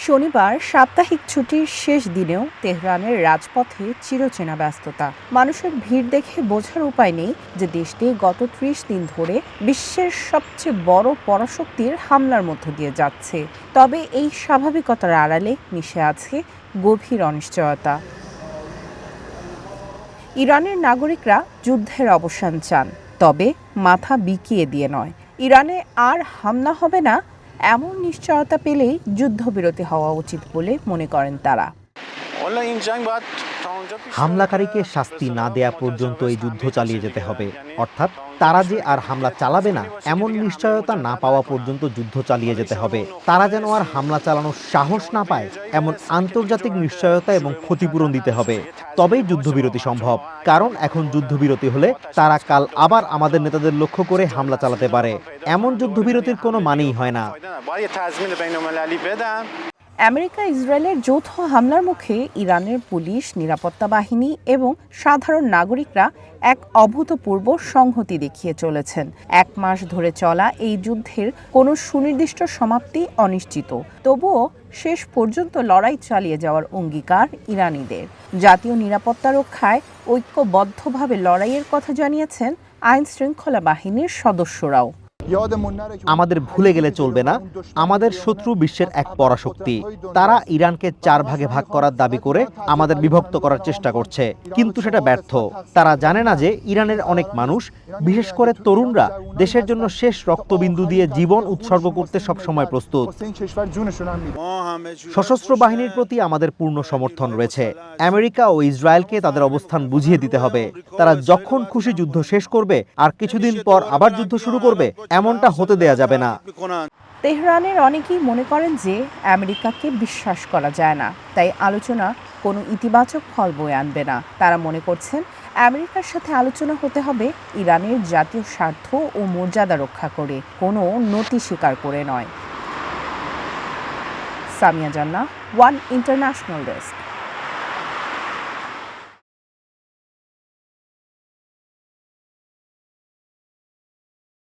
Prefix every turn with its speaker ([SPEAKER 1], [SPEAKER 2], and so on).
[SPEAKER 1] শনিবার সাপ্তাহিক ছুটির শেষ দিনেও তেহরানের রাজপথে চিরচেনা ব্যস্ততা। মানুষের ভিড় দেখে বোঝার উপায় নেই যে দেশটি গত ৩০ দিন ধরে বিশ্বের সবচেয়ে বড় পরাশক্তির হামলার মধ্য দিয়ে যাচ্ছে। তবে এই স্বাভাবিকতার আড়ালে মিশে আছে গভীর অনিশ্চয়তা। ইরানের নাগরিকরা যুদ্ধের অবসান চান, তবে মাথা বিকিয়ে দিয়ে নয়। ইরানে আর হামলা হবে না এমন নিশ্চয়তা পেলেই যুদ্ধবিরতি হওয়া উচিত বলে মনে করেন তারা।
[SPEAKER 2] হামলাকারীকে শাস্তি না দেয়া পর্যন্ত এই যুদ্ধ চালিয়ে যেতে হবে, অর্থাৎ তারা যে আর হামলা চালাবে না এমন নিশ্চয়তা না পাওয়া পর্যন্ত যুদ্ধ চালিয়ে যেতে হবে। তারা যেন আর হামলা চালানোর সাহস না পায় এমন আন্তর্জাতিক নিশ্চয়তা এবং ক্ষতিপূরণ দিতে হবে। তবেই যুদ্ধবিরতি সম্ভব, কারণ এখন যুদ্ধবিরতি হলে তারা কাল আবার আমাদের নেতাদের লক্ষ্য করে হামলা চালাতে পারে। এমন যুদ্ধবিরতির কোনো মানেই হয় না।
[SPEAKER 1] আমেরিকা ইসরায়েলের যৌথ হামলার মুখে ইরানের পুলিশ, নিরাপত্তা বাহিনী এবং সাধারণ নাগরিকরা এক অভূতপূর্ব সংহতি দেখিয়ে চলেছেন। ১ মাস ধরে চলা এই যুদ্ধের কোনো সুনির্দিষ্ট সমাপ্তি অনিশ্চিত। তবুও শেষ পর্যন্ত লড়াই চালিয়ে যাওয়ার অঙ্গীকার ইরানিদের। জাতীয় নিরাপত্তা রক্ষায় ঐক্যবদ্ধভাবে লড়াইয়ের কথা জানিয়েছেন আইন শৃঙ্খলা বাহিনীর সদস্যরাও।
[SPEAKER 2] আমাদের ভুলে গেলে চলবে না, আমাদের শত্রু বিশ্বের এক পরাশক্তি। তারা ইরানকে ৪ ভাগে ভাগ করার দাবি করে আমাদের বিভক্ত করার চেষ্টা করছে, কিন্তু সেটা ব্যর্থ। তারা জানে না যে ইরানের অনেক মানুষ, বিশেষ করে তরুণরা, দেশের জন্য শেষ রক্তবিন্দু দিয়ে জীবন উৎসর্গ করতে সবসময় প্রস্তুত। সশস্ত্র বাহিনীর প্রতি আমাদের পূর্ণ সমর্থন রয়েছে। আমেরিকা ও ইসরায়েলকে তাদের অবস্থান বুঝিয়ে দিতে হবে। তারা যখন খুশি যুদ্ধ শেষ করবে আর কিছুদিন পর আবার যুদ্ধ শুরু করবে, এমনটা হতে দেয়া যাবে না।
[SPEAKER 1] তেহরানের অনেকেই মনে করেন যে আমেরিকাকে বিশ্বাস করা যায় না, তাই আলোচনা কোনো ইতিবাচক ফল বয়ে আনবে না। তারা মনে করছেন আমেরিকার সাথে আলোচনা হতে হবে ইরানের জাতীয় স্বার্থ ও মর্যাদা রক্ষা করে, কোনো নতি স্বীকার করে নয়। সামিয়া জান্নাহ, ওয়ান ইন্টারন্যাশনাল ডেস্ক।